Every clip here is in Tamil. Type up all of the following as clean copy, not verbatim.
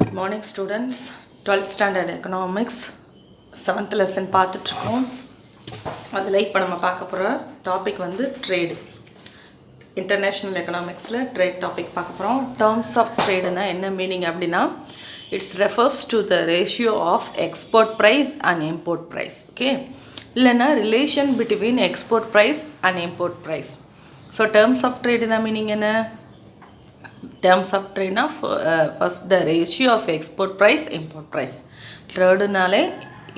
Good morning students. 12th standard economics 7th lesson பார்த்துட்ருக்கோம். அதில் இப்போ நம்ம பார்க்க போகிற டாபிக் வந்து ட்ரேடு. இன்டர்நேஷ்னல் எக்கனாமிக்ஸில் ட்ரேட் டாபிக் பார்க்க போகிறோம். டேர்ம்ஸ் ஆஃப் ட்ரேடுனா என்ன மீனிங் அப்படின்னா it's refers to the ratio of export price and import price. Okay, இல்லைன்னா relation between export price and import price. So terms of ட்ரேடுனா மீனிங் என்ன? Terms of trade na first the ratio of export price import price. Trade naale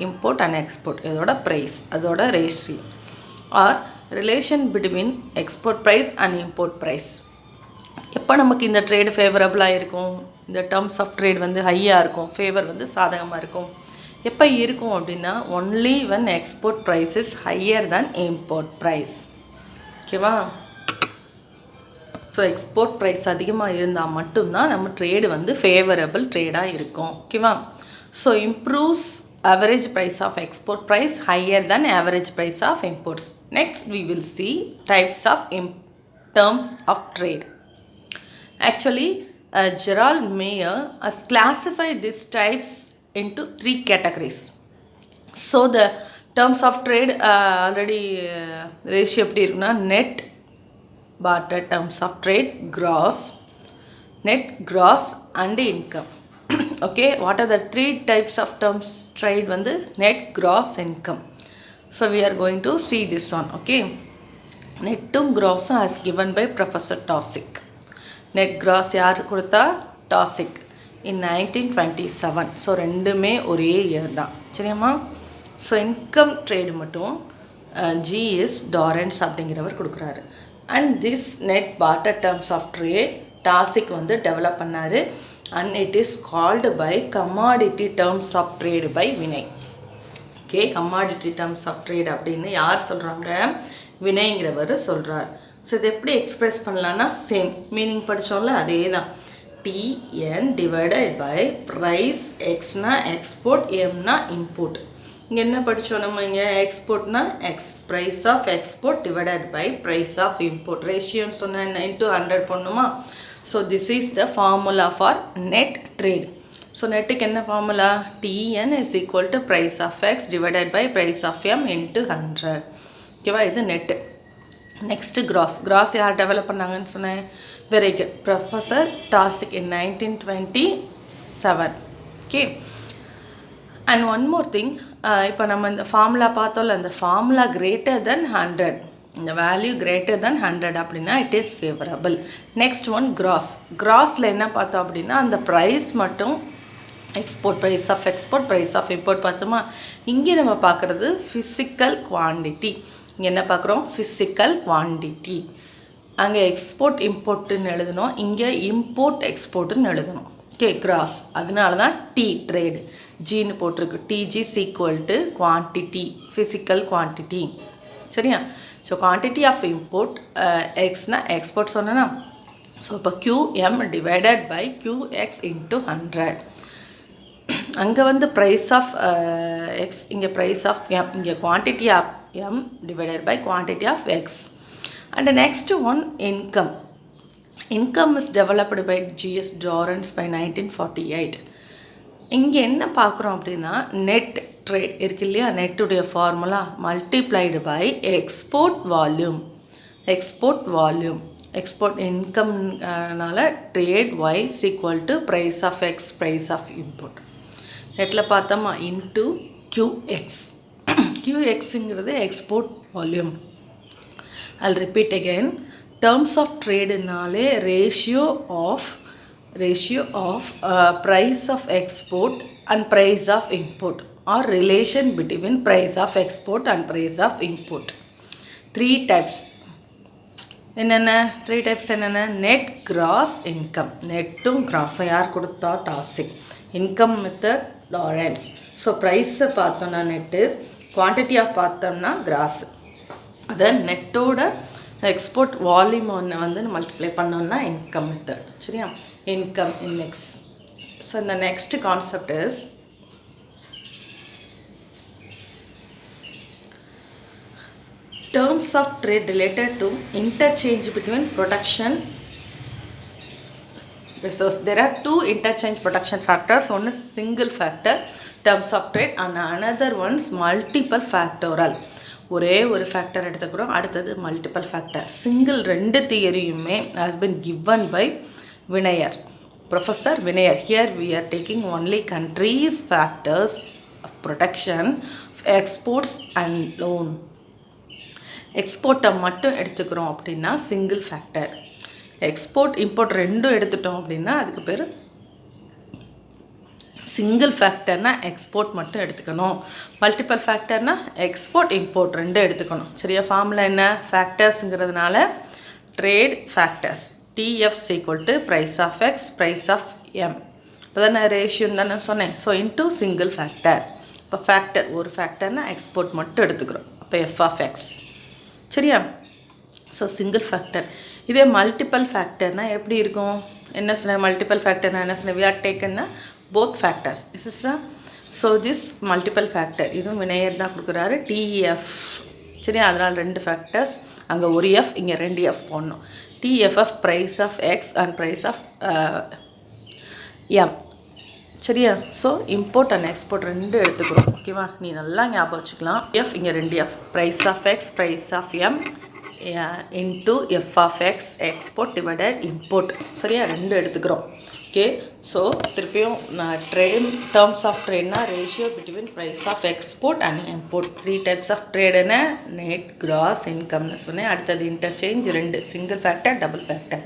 import and export idoda price adoda ratio or relation between export price and import price. எப்போ நமக்கு இந்த ட்ரேடு ஃபேவரபுளாக இருக்கும், இந்த டேர்ம்ஸ் ஆஃப் ட்ரேட் வந்து ஹையாக இருக்கும், ஃபேவர் வந்து சாதகமாக இருக்கும். எப்போ இருக்கும் அப்படின்னா only when export price is higher than import price. ஓகேவா? ஸோ எக்ஸ்போர்ட் ப்ரைஸ் அதிகமாக இருந்தால் மட்டும்தான் நம்ம ட்ரேடு வந்து ஃபேவரபிள் ட்ரேடாக இருக்கும். ஓகேவா? So improves average price of export price higher than average price of imports. Next we will see types of terms of trade. Actually Gerald Mayer has classified these types into 3 categories. So the terms of trade already ratio எப்படி இருக்குன்னா net barter terms of trade, gross, net, gross and income. Okay, what are the 3 types of terms trade வந்து net, gross, income. So we are going to see this one. Okay, nettum gross as given by Professor Taussig. Net gross யார் கொடுத்தா? Taussig in 1927. ஸோ ரெண்டுமே ஒரே இயர் தான். சரியாம்மா? ஸோ இன்கம் ட்ரேடு மட்டும் GS டாரன்ஸ் அப்படிங்கிறவர் கொடுக்குறாரு. And this net barter terms of trade Taussig வந்து டெவலப் பண்ணார். And it is called by commodity terms of trade by வினை. Okay, commodity terms of trade அப்படின்னு யார் சொல்கிறாங்க? வினைங்கிறவர் சொல்கிறார். ஸோ இது எப்படி எக்ஸ்பிரஸ் பண்ணலான்னா சேம் மீனிங் படித்தோம்ல அதே தான். TN டிவைடட் பை ப்ரைஸ், எக்ஸ்னா எக்ஸ்போர்ட், எம்னா இம்போர்ட். இங்கே என்ன படித்தோம் நம்ம? இங்கே எக்ஸ்போர்ட்னா price of export divided by price of import. ரேஷியோன்னு சொன்னால் 9/100 பண்ணுமா? So this is the formula for net trade. So நெட்டுக்கு என்ன ஃபார்முலா? TN is equal to price of X divided by price of M into 100. ஓகேவா? இது நெட்டு. Next gross. கிராஸ் யார் டெவலப் பண்ணாங்கன்னு சொன்னேன்? Very good, professor Taussig in 1927. Okay, and one more thing, இப்போ நம்ம இந்த ஃபார்முலா பார்த்தோம்ல, அந்த ஃபார்முலா கிரேட்டர் தென் 100, இந்த வேல்யூ கிரேட்டர் தென் 100 அப்படின்னா it is favourable. Next one gross. கிராஸில் என்ன பார்த்தோம் அப்படின்னா அந்த ப்ரைஸ் மட்டும் export price of export, price of import பார்த்தோமா? இங்கே நம்ம பார்க்குறது ஃபிசிக்கல் குவான்டிட்டி. இங்கே என்ன பார்க்குறோம்? Physical quantity. அங்கே எக்ஸ்போர்ட் இம்போர்ட்டுன்னு எழுதணும், இங்கே இம்போர்ட் எக்ஸ்போர்ட்டுன்னு எழுதணும். Okay, gross. அதனால தான் டி ட்ரேடு ஜின்னு போட்டிருக்கு. T G equal to quantity, physical quantity. சரியா? ஸோ குவான்டிட்டி ஆஃப் இம்போர்ட் எக்ஸ்னா எக்ஸ்போர்ட் சொன்னேன்னா, ஸோ இப்போ QM divided by QX into 100. அங்கே வந்து ப்ரைஸ் ஆஃப் எக்ஸ், இங்கே ப்ரைஸ் ஆஃப் எம், இங்கே quantity of m divided by quantity of x. And next one income. Income is developed by GS Lawrence by 1948. இங்கே என்ன பார்க்குறோம் அப்படின்னா நெட் ட்ரேட் இருக்கு இல்லையா? நெட்டுடைய formula multiplied by export volume. Export volume, export இன்கம்னால trade wise equal to price of X, price of import. நெட்டில் பார்த்தோமா இன்ட்டு QX. QXங்கிறது export volume. I'll repeat again. Terms of trade நாலே ratio of price of export and price of import or relation between price of export and price of import. 3 types. என்னென்ன 3 types என்னென்ன? net, gross, income. நெட்டும் கிராஸும் யார் கொடுத்தா? Taussig. Income method Lawrence. So ப்ரைஸை பார்த்தோம்னா நெட்டு, குவான்டிட்டி ஆஃப் பார்த்தோம்னா கிராஸ். அதை நெட்டோட எக்ஸ்போர்ட் வால்யூம் ஒன்று வந்து மல்டிப்ளை பண்ணோம்னா இன்கம் மெத்தட். சரியா? Income index. ஸோ இந்த next concept is terms of trade related to interchange between production resource. There are two interchange protection factors. One is single factor terms of trade and another one's multiple factorial. ஒரே ஒரு ஃபேக்டர் எடுத்துக்கிறோம், அடுத்தது மல்டிபிள் ஃபேக்டர். சிங்கிள் ரெண்டு தியரியுமே has been given by வினயர், Professor Vinayar. Here we are taking only countries factors of protection, exports and loan. எக்ஸ்போர்ட்டை மட்டும் எடுத்துக்கிறோம் அப்படின்னா சிங்கிள் ஃபேக்டர். எக்ஸ்போர்ட் இம்போர்ட் ரெண்டும் எடுத்துட்டோம் அப்படின்னா அதுக்கு பேர் சிங்கிள் ஃபேக்டர்னால் எக்ஸ்போர்ட் மட்டும் எடுத்துக்கணும். மல்டிபிள் ஃபேக்டர்னால் எக்ஸ்போர்ட் இம்போர்ட் ரெண்டும் எடுத்துக்கணும். சரியா? ஃபார்முலா என்ன? ஃபேக்டர்ஸுங்கிறதுனால trade factors TF = price of X, price of M. இப்போ தான் நான் ரேஷியோன்னு தானே சொன்னேன். So into single factor. இப்போ ஃபேக்டர் ஒரு ஃபேக்டர்னால் எக்ஸ்போர்ட் மட்டும் எடுத்துக்கிறோம். அப்போ F(x). சரியா? So single factor. இதே மல்டிபிள் ஃபேக்டர்னால் எப்படி இருக்கும்? என்ன சொன்னேன்? மல்டிபிள் ஃபேக்டர்னால் என்ன சொன்னேன்? we are taken both factors. This is so this multiple factor. இதுவும் வினையர் தான் கொடுக்குறாரு, TF. சரியா? அதனால் ரெண்டு ஃபேக்டர்ஸ், அங்கே ஒரு எஃப், இங்கே ரெண்டு எஃப் போடணும். TFF price of X and price of M. சரியா? ஸோ இம்போர்ட் அண்ட் எக்ஸ்போர்ட் ரெண்டு எடுத்துக்கிறோம். ஓகேவா? நீ நல்லா ஞாபகம் வச்சுக்கலாம். எஃப் இங்கே ரெண்டு F, price of X, price of M into F(x) export divided import. சரியா? ரெண்டு எடுத்துக்கிறோம். ஓகே. ஸோ திருப்பியும் நான் டேர்ம்ஸ் ஆஃப் ட்ரேட்னா ratio between price of export and import. 3 types of ட்ரேடுன்னு நெட், கிராஸ், இன்கம்னு சொன்னேன். அடுத்தது இன்டர்சேஞ்ச் ரெண்டு, single factor, double factor.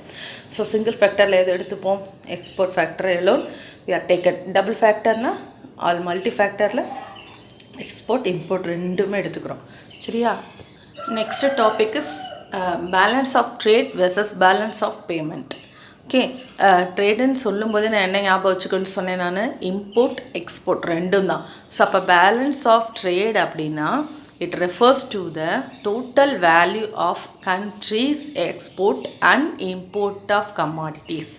So single ஃபேக்டரில் எது எடுத்துப்போம்? Export factor alone we are taken. Double ஃபேக்டர்னா ஆல் மல்டி ஃபேக்டரில் எக்ஸ்போர்ட் இம்போர்ட் ரெண்டுமே எடுத்துக்கிறோம். சரியா? Next topic is balance of trade versus balance of payment. Okay. ட்ரேடுன்னு சொல்லும்போது நான் என்ன ஞாபகம் வச்சுக்கணும்னு சொன்னேன்? நான் இம்போர்ட் எக்ஸ்போர்ட் ரெண்டும் தான். ஸோ அப்போ பேலன்ஸ் ஆஃப் ட்ரேட் அப்படின்னா it refers to the total value of countries export and import of commodities.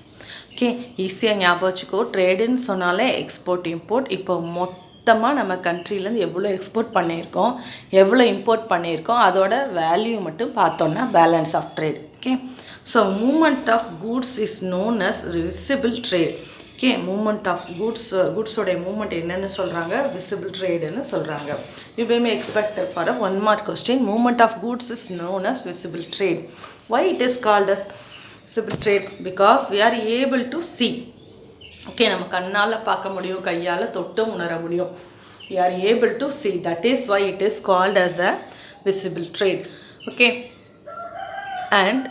Okay. ஈஸியாக ஞாபகம் வச்சுக்கோ. ட்ரேடுன்னு சொன்னாலே எக்ஸ்போர்ட் இம்போர்ட். இப்போ மொத்தமாக நம்ம கண்ட்ரிலேருந்து எவ்வளோ எக்ஸ்போர்ட் பண்ணியிருக்கோம், எவ்வளோ இம்போர்ட் பண்ணியிருக்கோம், அதோட வேல்யூ மட்டும் பார்த்தோன்னா balance of trade. Okay. So movement of goods is known as visible trade. Okay. Movement of கூட்ஸோடைய மூமெண்ட் என்னென்னு சொல்கிறாங்க? விசிபிள் ட்ரேடுன்னு சொல்கிறாங்க. You may expect for a 1 mark question. Movement of goods is known as visible trade. Why it is called as visible trade? Because we are able to see. Okay. நம்ம கண்ணால் பார்க்க முடியும், கையால் தொட்டு உணர முடியும். we are able to see. that is why it is called as a visible trade. Okay. And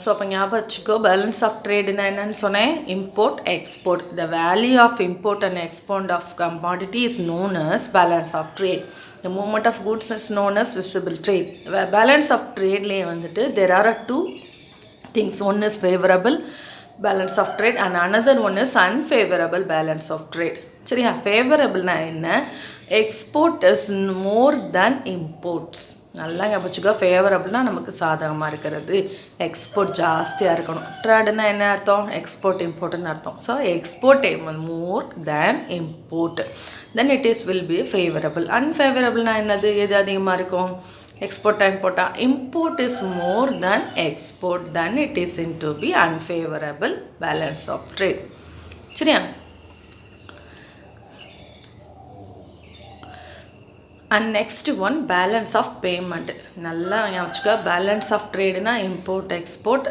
so அப்போ ஞாபகம் வச்சுக்கோ, பேலன்ஸ் ஆஃப் ட்ரேடுன்னா என்னன்னு சொன்னேன்? Import export. The value of import and export of commodity is known as balance of trade. The movement of goods is known as visible trade. Balance of ட்ரேட்லேயே வந்துட்டு there are two things. One is favorable balance of trade and another one is unfavorable balance of trade. சரியா? ஃபேவரபிள்னா என்ன? Export is more than imports. நல்லா ஞாபகம். ஃபேவரபிள்னால் நமக்கு சாதகமாக இருக்கிறது, எக்ஸ்போர்ட் ஜாஸ்தியாக இருக்கணும். ட்ரேடுன்னா என்ன அர்த்தம்? எக்ஸ்போர்ட் இம்போர்ட்னு அர்த்தம். So export more than import, then it is will be favourable. அன்ஃபேவரபிள்னால் என்னது? எது அதிகமாக இருக்கும்? எக்ஸ்போர்ட் இம்போர்ட்டா? Import is more than export, then it is in to be unfavourable balance of trade. சரியா? And next one balance of payment. நல்லா யோசிச்சுக்க. பேலன்ஸ் ஆஃப் ட்ரேடுனா இம்போர்ட் எக்ஸ்போர்ட்,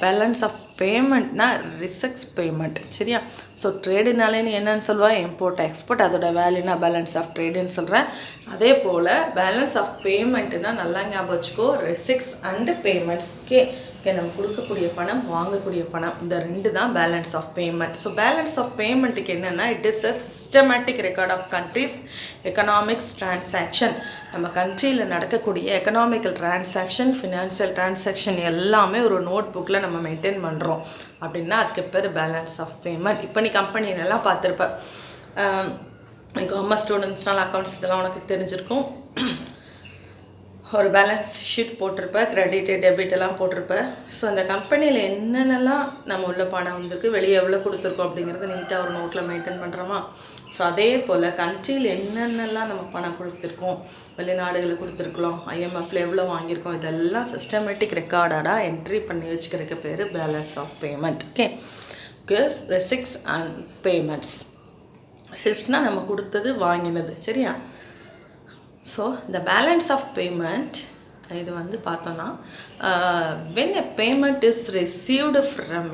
பேலன்ஸ் ஆஃப் பேமெண்ட்னா ரிசெக்ஸ் பேமெண்ட். சரியா? ஸோ ட்ரேடுனாலே நீ என்னன்னு சொல்லுவா? Import export. அதோட வேல்யூனா பேலன்ஸ் ஆஃப் ட்ரேடுன்னு சொல்கிறேன். அதே போல் பேலன்ஸ் ஆஃப் பேமெண்ட்னா நல்லா ஞாபகம் வச்சுக்கோ, receipts and payments. Okay. Okay. நம்ம கொடுக்கக்கூடிய பணம், வாங்கக்கூடிய பணம், இந்த ரெண்டு தான் balance of payment. So balance of பேமெண்ட்டுக்கு என்னென்னா it is a systematic record of country's economics transaction. நம்ம கண்ட்ரியில் நடக்கக்கூடிய எக்கனாமிக்கல் டிரான்சாக்ஷன், ஃபினான்ஷியல் டிரான்சாக்ஷன் எல்லாமே ஒரு நோட் புக்கில் நம்ம மெயின்டைன் பண்ணுறோம் அப்படின்னா அதுக்கு பேர் பேலன்ஸ் ஆஃப் பேமெண்ட். இப்போ நீ கம்பெனிலெல்லாம் பார்த்துருப்ப, காமர்ஸ் ஸ்டூடெண்ட்ஸ்னால அக்கௌண்ட்ஸ் இதெல்லாம் உனக்கு தெரிஞ்சிருக்கும். ஒரு பேலன்ஸ் ஷீட் போட்டிருப்ப, கிரெடிட் டெபிட் எல்லாம் போட்டிருப்ப. ஸோ அந்த கம்பெனியில் என்னென்னலாம் நம்ம உள்ள பணம் வந்திருக்கு, வெளியே எவ்வளோ கொடுத்துருக்கோம் அப்படிங்கிறது நீட்டாக ஒரு நோட்டில் மெயின்டைன் பண்ணுறோமா? ஸோ அதே போல் கண்ட்ரியில் என்னென்னலாம் நம்ம பணம் கொடுத்துருக்கோம், வெளிநாடுகளில் கொடுத்துருக்கலாம், IMFல எவ்வளோ வாங்கியிருக்கோம், இதெல்லாம் சிஸ்டமேட்டிக் ரெக்கார்டாக என்ட்ரி பண்ணி வச்சுக்கிறதுக்கு பேர் balance of payment. Okay. receipts and payments. Receiptsனா நம்ம கொடுத்தது வாங்கினது சரியா. So the balance of payment இது வந்து பார்த்தோன்னா when a payment is received from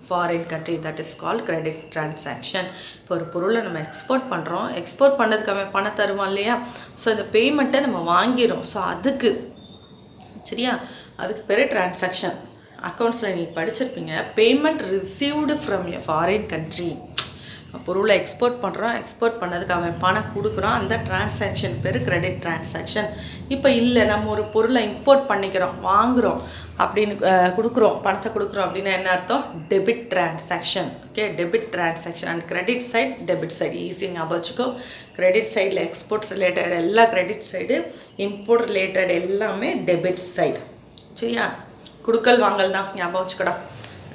foreign country, that is called credit transaction. இப்போ ஒரு பொருளை நம்ம எக்ஸ்போர்ட் பண்ணதுக்காக பணம் தருவோம் இல்லையா. ஸோ இந்த பேமெண்ட்டை நம்ம வாங்கிறோம். ஸோ அதுக்கு சரியா, அதுக்கு பேர் டிரான்சாக்ஷன். அக்கௌண்ட்ஸில் நீங்கள் படிச்சிருப்பீங்க, payment received from a foreign country. பொருளை எக்ஸ்போர்ட் பண்ணதுக்கு அவன் பணம் கொடுக்குறான், அந்த டிரான்சாக்ஷன் பேர் கிரெடிட் டிரான்சாக்ஷன். இப்போ இல்லை, நம்ம ஒரு பொருளை இம்போர்ட் பண்ணிக்கிறோம், வாங்குகிறோம் அப்படின்னு பணத்தை கொடுக்குறோம் அப்படின்னா என்ன அர்த்தம்? Debit transaction. Okay, debit transaction. And credit side, debit side ஈஸியாக ஞாபகம் வச்சுக்கோ. கிரெடிட் சைடில் எக்ஸ்போர்ட்ஸ் ரிலேட்டட் எல்லா கிரெடிட் சைடு, இம்போர்ட் ரிலேட்டட் எல்லாமே டெபிட் சைடு சரியா. கொடுக்கல் வாங்கல் தான், ஞாபகம் வச்சுக்கடா.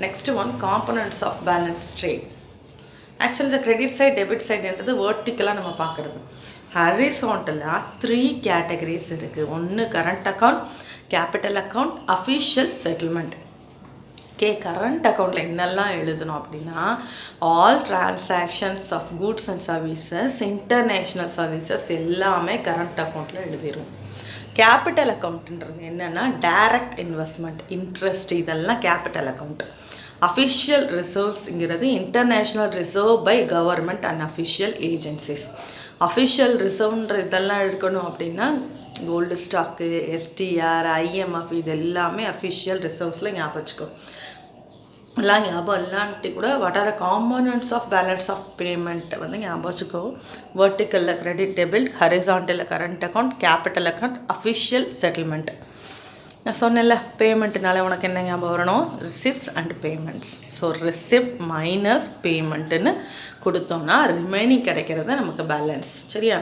Next one, components of balance trade. Actually இந்த கிரெடிட் சைட் டெபிட் சைடுன்றது வேர்ட்டிக்கலாக நம்ம பார்க்குறது. ஹரிசாண்டலாக 3 கேட்டகரிஸ் இருக்குது. ஒன்று current account, capital account, official settlement. Current அக்கௌண்ட்டில் என்னெல்லாம் எழுதணும் அப்படின்னா, all transactions of goods and services, international services எல்லாமே கரண்ட் அக்கௌண்ட்டில் எழுதிடும். கேபிட்டல் அக்கௌண்ட்டுன்றது என்னென்னா டைரக்ட் இன்வெஸ்ட்மெண்ட், இன்ட்ரெஸ்ட், இதெல்லாம் கேபிட்டல் அக்கௌண்ட். அஃபிஷியல் ரிசர்வ்ஸுங்கிறது international reserve by government and official agencies. Official ரிசர்வ்ன்ற இதெல்லாம் எடுக்கணும் அப்படின்னா கோல்டு ஸ்டாக்கு, எஸ்டிஆர், ஐஎம்எஃப் இது எல்லாமே அஃபிஷியல் ரிசர்வ்ஸில் ஞாபகம் வச்சுக்கோ. எல்லாம் ஞாபகம் இல்லான்ட்டு கூட what are the components of balance of payment வந்து ஞாபகம் வச்சுக்கோ. வெர்டிக்கலில் கிரெடிட் டெபிட், ஹரிசாண்டலில் current account, capital account, official settlement. நான் சொன்னேன்ல, பேமெண்ட்டுனால உனக்கு என்ன ஞாபகம் வரணும்? Receipts and payments. So receipt minus பேமெண்ட்டுன்னு கொடுத்தோம்னா ரிமைனிங் கிடைக்கிறது நமக்கு பேலன்ஸ் சரியா.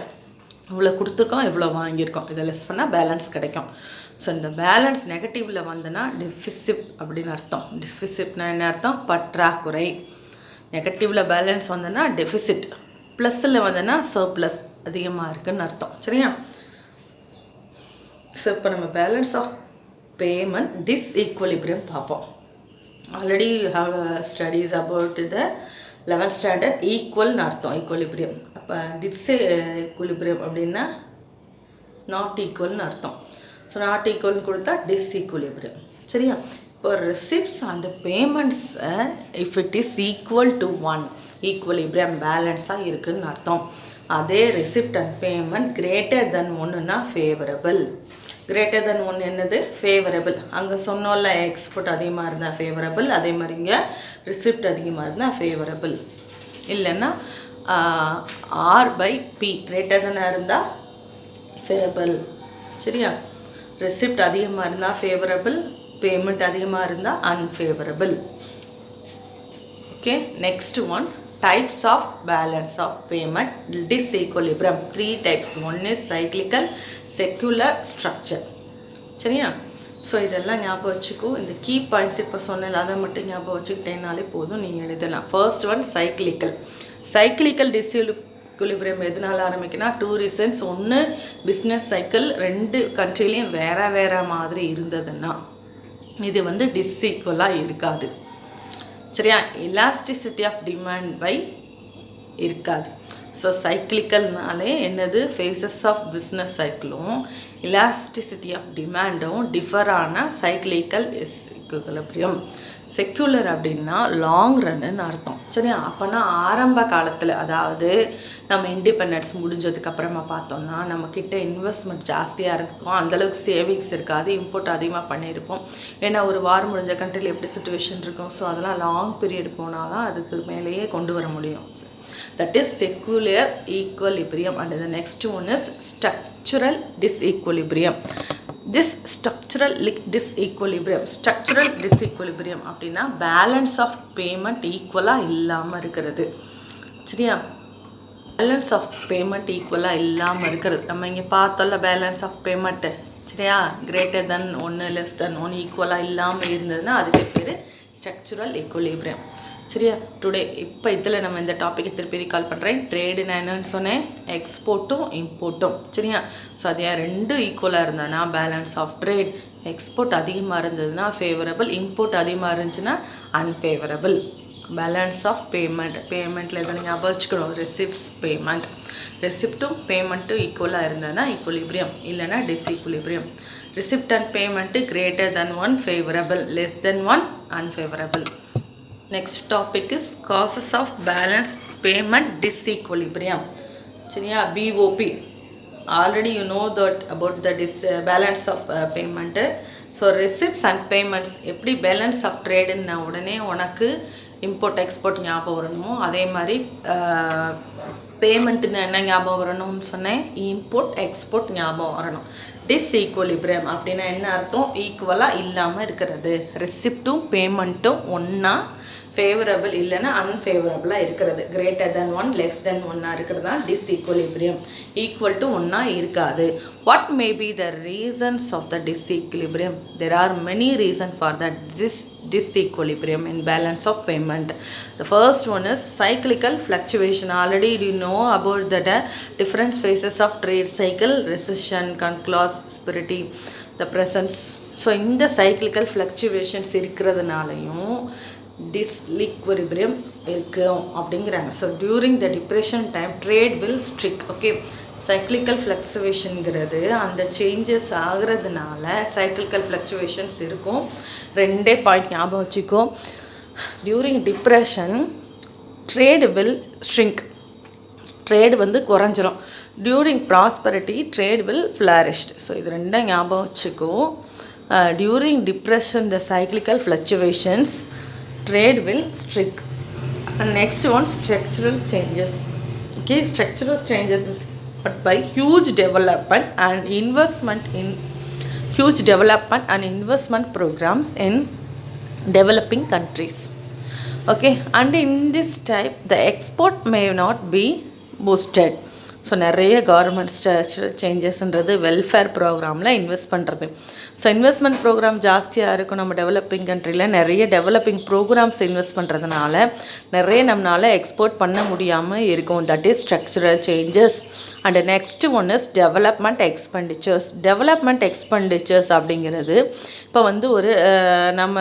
இவ்வளோ கொடுத்துருக்கோம், இவ்வளோ வாங்கியிருக்கோம், இதை லெஸ் பண்ணால் பேலன்ஸ் கிடைக்கும். ஸோ இந்த பேலன்ஸ் நெகட்டிவில் வந்துன்னா டெஃபிசிட் அப்படின்னு அர்த்தம். டெஃபிசிட்னா என்ன அர்த்தம்? பற்றாக்குறை. நெகட்டிவில் பேலன்ஸ் வந்துன்னா டெஃபிசிட், ப்ளஸில் வந்துன்னா சர்ப்ளஸ், அதிகமாக இருக்குதுன்னு அர்த்தம் சரியா. ஸோ இப்போ நம்ம பேலன்ஸ் ஆஃப் பேமெண்ட் டிஸ்ஈக்குவலிபிரியம் பார்ப்போம். Already have studies about the 11th standard. ஈக்குவல்னு அர்த்தம் ஈக்குவலிபிரியம். அப்போ டிஸ்ஈக்குவலிபிரியம் அப்படின்னா நாட் ஈக்குவல்னு அர்த்தம். ஸோ நாட் ஈக்குவல்னு கொடுத்தா டிஸ்ஈக்குவலிபிரியம் சரியா. இப்போ receipts and payments if it is equal to 1, equilibrium பேலன்ஸாக இருக்குதுன்னு அர்த்தம். அதே receipt and payment greater than 1னா ஃபேவரபிள். கிரேட்டர் தென் 1 என்னது? ஃபேவரபிள். அங்கே சொன்னோம்ல, எக்ஸ்போர்ட் அதிகமாக இருந்தால் ஃபேவரபிள், அதே மாதிரி இங்கே ரிசிப்ட் அதிகமாக இருந்தால் ஃபேவரபிள். இல்லைன்னா R/P கிரேட்டர் தென் இருந்தால் ஃபேவரபிள் சரியா. ரிசிப்ட் அதிகமாக இருந்தால் ஃபேவரபிள், பேமெண்ட் அதிகமாக இருந்தால் unfavourable. Okay, next one, types of balance of payment disequilibrium. 3 types. One is cyclical, secular, structure சரியா. ஸோ இதெல்லாம் ஞாபகம் வச்சுக்கோ. இந்த கீ பாயிண்ட்ஸ் இப்போ சொன்னேன், அதை மட்டும் ஞாபகம் வச்சுக்கிட்டேனாலே போதும், நீங்கள் எழுதலாம். First one cyclical. Cyclical disequilibrium எதனால் ஆரம்பிக்குன்னா 2 ரீசன்ஸ். ஒன்று பிஸ்னஸ் சைக்கிள் 2 கண்ட்ரிலையும் வேறு மாதிரி இருந்ததுன்னா இது வந்து டிஸ்ஈக்குவலாக இருக்காது சரியா. எலாஸ்டிசிட்டி ஆஃப் டிமாண்ட் பை இருக்காது. ஸோ சைக்ளிக்கல்னாலே என்னது? ஃபேஸஸ் ஆஃப் பிஸ்னஸ் சைக்கிளும் எலாஸ்டிசிட்டி ஆஃப் டிமாண்டும் டிஃபரான சைக்ளிக்கல் ஈக்குலிபிரியம். செக்யூலர் அப்படின்னா லாங் ரன்னு அர்த்தம் சரியா. அப்போனா ஆரம்ப காலத்தில், அதாவது நம்ம இண்டிபெண்டன்ஸ் முடிஞ்சதுக்கப்புறமா பார்த்தோம்னா நம்மக்கிட்ட இன்வெஸ்ட்மெண்ட் ஜாஸ்தியாக இருக்கும், அந்தளவுக்கு சேவிங்ஸ் இருக்காது, இம்போர்ட் அதிகமாக பண்ணியிருப்போம். ஏன்னா ஒரு வாரம் முடிஞ்ச கண்ட்ரியில் எப்படி சுச்சுவேஷன் இருக்கும். ஸோ அதெல்லாம் லாங் பீரியட் போனால் தான் அதுக்கு மேலேயே கொண்டு வர முடியும். That is secular equilibrium. And the next one is structural disequilibrium. This structural disequilibrium அப்படின்னா பேலன்ஸ் ஆஃப் பேமெண்ட் ஈக்குவலாக இல்லாமல் இருக்கிறது சரியா. பேலன்ஸ் ஆஃப் பேமெண்ட் ஈக்குவலாக இல்லாமல் இருக்கிறது. நம்ம இங்கே பார்த்தோம்ல பேலன்ஸ் ஆஃப் பேமெண்ட்டு சரியா. கிரேட்டர் தென் 1, லெஸ் தென் 1, ஈக்குவலாக இல்லாமல் இருந்ததுன்னா அதுக்கு பேர் ஸ்ட்ரக்சுரல் ஈக்குலிபிரியம் சரியா. டுடே இப்போ இதில் நம்ம இந்த டாப்பிக்கை திருப்பி ரீகால் பண்ணுறேன். ட்ரேடு நான் என்னன்னு சொன்னேன்? எக்ஸ்போர்ட்டும் இம்போர்ட்டும் சரியா. ஸோ அதே 2 ஈக்குவலாக இருந்ததுன்னா பேலன்ஸ் ஆஃப் ட்ரேட். எக்ஸ்போர்ட் அதிகமாக இருந்ததுன்னா ஃபேவரபிள், இம்போர்ட் அதிகமாக இருந்துச்சுன்னா அன்ஃபேவரபிள். பேலன்ஸ் ஆஃப் பேமெண்ட்டில் எதை நீங்கள் வச்சுக்கணும், ரெசிப்ட்ஸ் பேமெண்ட். ரெசிப்ட்டும் பேமெண்ட்டும் ஈக்குவலாக இருந்ததுன்னா ஈக்குலிபிரியம், இல்லைனா டிஸ்ஈக்குலிபிரியம். Receipt and payment greater than one favorable, less than one unfavorable. Next topic is causes of balance payment disequilibrium. சரியா, BOP. Already you know that about the balance of payment. So receipts and payments எப்படி balance of trade ன்னா உடனே உனக்கு import export ஞாபகம் வரணுமோ அதே மாதிரி பேமெண்ட்னு என்ன ஞாபகம் வரணும்னு சொன்னேன், இம்போர்ட் எக்ஸ்போர்ட் ஞாபகம் வரணும். டிஸ்ஈக்குலிபிரியம் அப்படின்னா என்ன அர்த்தம், ஈக்குவலாக இல்லாமல் இருக்கிறது. ரெசிப்ட்டும் பேமெண்ட்டும் ஒன்றா ஃபேவரபிள் இல்லைன்னா அன்ஃபேவரபிளாக இருக்கிறது. Greater than one less than ஒன்னாக இருக்கிறது தான் டிஸ்ஈக்குலிபிரியம். ஈக்குவல் டு ஒன்றா இருக்காது. What may be the reasons of the disequilibrium? There are many reason for the disequilibrium in balance of payment. The first one is cyclical fluctuation. Already you know about the different phases of trade cycle, recession, conclave, prosperity, the presence. So in the cyclical fluctuations இருக்கிறதுனாலையும் disequilibrium இருக்கும் அப்படிங்கிறாங்க. So during the depression time trade will strict. Okay, cyclical fluctuationங்கிறது அந்த சேஞ்சஸ் ஆகிறதுனால cyclical fluctuations இருக்கும். ரெண்டே பாயிண்ட் ஞாபகம் வச்சுக்கோ. During depression trade will shrink, trade வந்து குறைஞ்சிரும். During prosperity trade will flourished. So இது ரெண்டும் ஞாபகம் வச்சுக்கோ. During depression the cyclical fluctuations trade will shrink. Next one structural changes. Okay, structural changes by huge development and investment programs in developing countries. Okay, and in this type the export may not be boosted. So நிறைய கவர்மெண்ட் ஸ்ட்ரக்சரல் சேஞ்சஸ்ன்றது வெல்ஃபேர் ப்ரோக்ராமில் இன்வெஸ்ட் பண்ணுறது. ஸோ இன்வெஸ்ட்மெண்ட் ப்ரோக்ராம் ஜாஸ்தியாக இருக்கும் நம்ம டெவலப்பிங் கண்ட்ரியில். நிறைய டெவலப்பிங் ப்ரோக்ராம்ஸ் இன்வெஸ்ட் பண்ணுறதுனால நிறைய நம்மளால் எக்ஸ்போர்ட் பண்ண முடியாமல் இருக்கும். That is structural changes. And next one is development expenditures. Development expenditures அப்படிங்கிறது இப்போ வந்து ஒரு நம்ம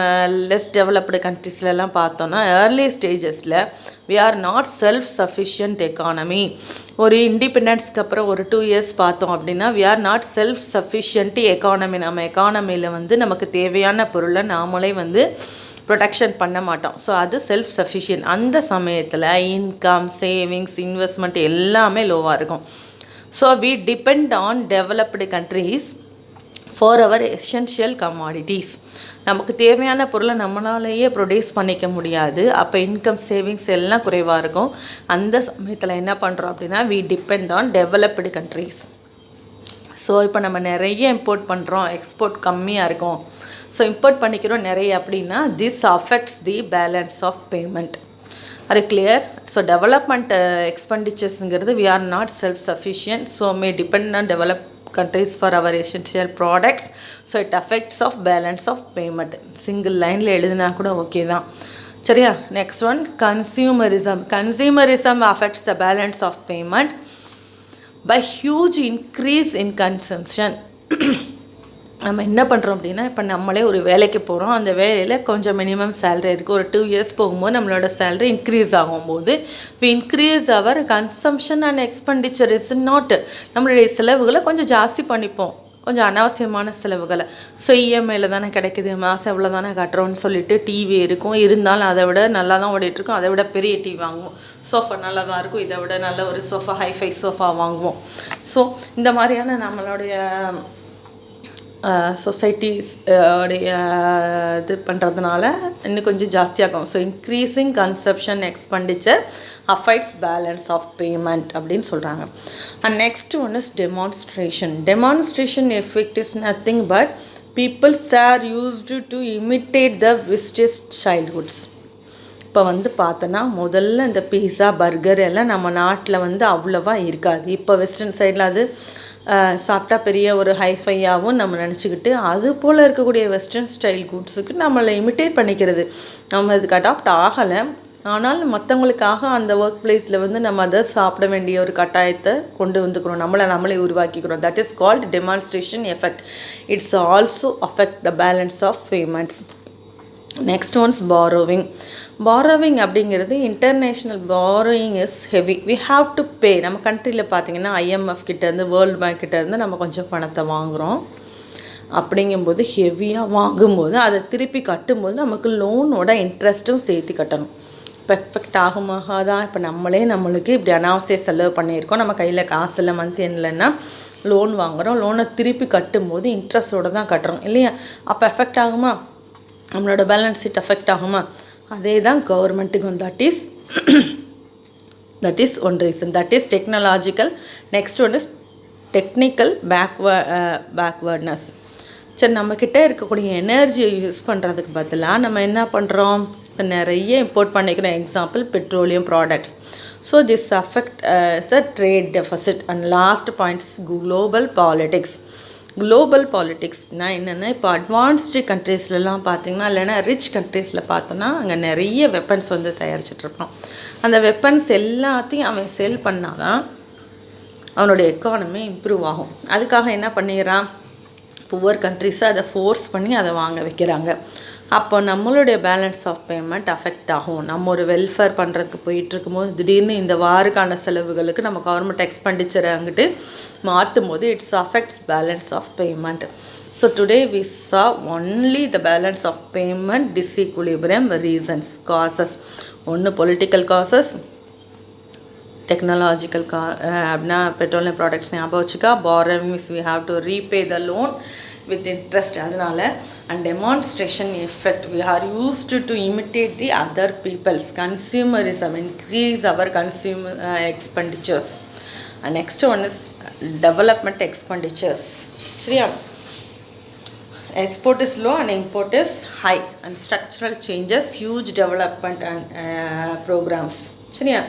லெஸ் டெவலப்டு கண்ட்ரீஸ்லலாம் பார்த்தோன்னா early ஸ்டேஜஸில் we are not self-sufficient economy. ஒரு இண்டிபெண்டன்ஸ்க்கு அப்புறம் ஒரு 2 years பார்த்தோம் அப்படின்னா we are not self-sufficient economy. நம்ம எக்கானமியில் வந்து நமக்கு தேவையான பொருளை நாமளே வந்து ப்ரொடக்ஷன் பண்ண மாட்டோம். ஸோ அது செல்ஃப் சஃபிஷியன்ட். அந்த சமயத்தில் இன்கம், சேவிங்ஸ், இன்வெஸ்ட்மெண்ட் எல்லாமே லோவாக இருக்கும். So we depend on developed countries for our essential commodities. நமக்கு தேவையான பொருளை நம்மளாலேயே ப்ரொடியூஸ் பண்ணிக்க முடியாது. அப்போ இன்கம், சேவிங்ஸ் எல்லாம் குறைவாக இருக்கும். அந்த சமயத்தில் என்ன பண்ணுறோம் அப்படின்னா we depend on developed countries. So இப்போ நம்ம நிறைய இம்போர்ட் பண்ணுறோம், எக்ஸ்போர்ட் கம்மியாக இருக்கும். ஸோ இம்போர்ட் பண்ணிக்கிறோம் நிறைய அப்படின்னா this affects the balance of payment. Are you clear? So development expendituresங்கிறது we are not self-sufficient, so may depend on developed countries for our essential products. So it affects of balance of payment. Single லைனில் எழுதினா கூட ஓகே தான். சரியா, next one consumerism. Consumerism affects the balance of payment by huge increase in consumption. நம்ம என்ன பண்ணுறோம் அப்படின்னா, இப்போ நம்மளே ஒரு வேலைக்கு போகிறோம், அந்த வேலையில் கொஞ்சம் மினிமம் சேலரி இருக்குது. ஒரு 2 years போகும்போது நம்மளோட சேலரி இன்க்ரீஸ் ஆகும்போது we increase our consumption and expenditure is not. நம்மளுடைய செலவுகளை கொஞ்சம் ஜாஸ்தி பண்ணிப்போம், கொஞ்சம் அனாவசியமான செலவுகளை. ஸோ இஎம்ஐயில் தானே கிடைக்குது, மாதம் எவ்வளோ தானே கட்டுறோன்னு சொல்லிட்டு டிவி இருக்கும், இருந்தாலும் அதை விட நல்லா தான் ஓடிட்டுருக்கும். அதை விட பெரிய டிவி வாங்குவோம். சோஃபா நல்லா தான் இருக்கும், இதை விட நல்ல ஒரு சோஃபா, ஹைஃபை சோஃபா வாங்குவோம். ஸோ இந்த மாதிரியான நம்மளுடைய சொசைட்டிஸ் உடைய இது பண்ணுறதுனால இன்னும் கொஞ்சம் ஜாஸ்தியாகும். So increasing consumption expenditure affects balance of payment அப்படின்னு சொல்கிறாங்க. And next one is demonstration. Demonstration effect is nothing but peoples are used to imitate the vastest childhoods. இப்போ வந்து பார்த்தோன்னா முதல்ல இந்த பீஸா, பர்கர் எல்லாம் நம்ம நாட்டில் வந்து அவ்வளோவா இருக்காது. இப்போ வெஸ்டர்ன் சைடில் அது சாப்பிட்டா பெரிய ஒரு ஹைஃபையாகவும் நம்ம நினச்சிக்கிட்டு அது போல் இருக்கக்கூடிய வெஸ்டர்ன் ஸ்டைல் குட்ஸுக்கு நம்மளை இமிட்டேட் பண்ணிக்கிறது. நம்ம இதுக்கு அடாப்ட் ஆகலை, ஆனால் மற்றவங்களுக்காக அந்த ஒர்க் பிளேஸில் வந்து நம்ம அதை சாப்பிட வேண்டிய ஒரு கட்டாயத்தை கொண்டு வந்துக்கிறோம், நம்மளே உருவாக்கிக்கிறோம். That is called demonstration effect. It's also affect the balance of payments. Next one's borrowing. Borrowing அப்படிங்கிறது international borrowing is heavy. We have to pay. நம்ம கண்ட்ரியில் பார்த்தீங்கன்னா IMF கிட்டேருந்து வேர்ல்டு பேங்க் கிட்டேருந்து நம்ம கொஞ்சம் பணத்தை வாங்குகிறோம். அப்படிங்கும்போது ஹெவியாக வாங்கும்போது அதை திருப்பி கட்டும்போது நமக்கு லோனோட இன்ட்ரெஸ்ட்டும் சேர்த்து கட்டணும். பெர்ஃபெக்ட் ஆகுமாகாதான். இப்போ நம்மளுக்கு இப்படி அனாவசிய செலவு பண்ணியிருக்கோம், நம்ம கையில் காசு இல்லை, மந்த் எண்ட்லன்னா லோன் வாங்குகிறோம், லோனை திருப்பி கட்டும்போது இன்ட்ரெஸ்ட்டோடு தான் கட்டுறோம் இல்லையா? அப்போ எஃபெக்ட் ஆகுமா? நம்மளோட பேலன்ஸ் ஷீட் எஃபெக்ட் ஆகுமா? அதே தான் கவர்மெண்ட்டுக்கும். That is one reason. That is technological. Next one is technical backwardness. சரி, நம்மக்கிட்ட இருக்கக்கூடிய எனர்ஜியை யூஸ் பண்ணுறதுக்கு பதிலாக நம்ம என்ன பண்ணுறோம்? இப்போ நிறைய இம்போர்ட் பண்ணிக்கிறோம். Example petroleum products. So this affect is a trade deficit. And last points global politics. Global பாலிட்டிக்ஸ்னால் என்னென்னா, இப்போ அட்வான்ஸ்டு கண்ட்ரீஸ்லலாம் பார்த்திங்கன்னா, இல்லைன்னா ரிச் கண்ட்ரீஸில் பார்த்தோன்னா அங்கே நிறைய வெப்பன்ஸ் வந்து தயாரிச்சிட்ருப்பான். அந்த வெப்பன்ஸ் எல்லாத்தையும் அவன் செல் பண்ணால் தான் அவனுடைய எக்கானமி இம்ப்ரூவ் ஆகும். அதுக்காக என்ன பண்ணிடுறான்? புவர் கண்ட்ரிஸை அதை ஃபோர்ஸ் பண்ணி அதை வாங்க வைக்கிறாங்க. அப்போ நம்மளுடைய பேலன்ஸ் ஆஃப் பேமெண்ட் அஃபெக்ட் ஆகும். நம்ம ஒரு வெல்ஃபேர் பண்ணுறதுக்கு போயிட்டுருக்கும்போது திடீர்னு இந்த வாருக்கான செலவுகளுக்கு நம்ம கவர்மெண்ட் எக்ஸ்பெண்டிச்சரை அங்கிட்டு மாற்றும் போது its affects balance of payment. So today we saw only the balance of payment disequilibrium reasons, causes. ஒன்று பொலிட்டிக்கல் காசஸ், டெக்னாலஜிக்கல் அப்படின்னா பெட்ரோலியம் ப்ராடக்ட்ஸ் ஞாபகம் வச்சுக்கா. borrowing means we have to repay the loan with interest. அதனால் and demonstration effect, we are used to imitate the other people's. Consumerism, increase our consumer expenditures. And next one is development expenditures. சரியா? Export is low and import is high. And structural changes, huge development and programs. சரியா?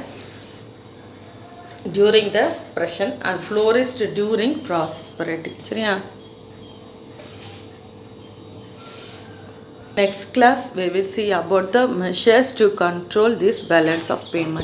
During the depression and flourished during prosperity. சரியா? Next class we will see about the measures to control this balance of payment.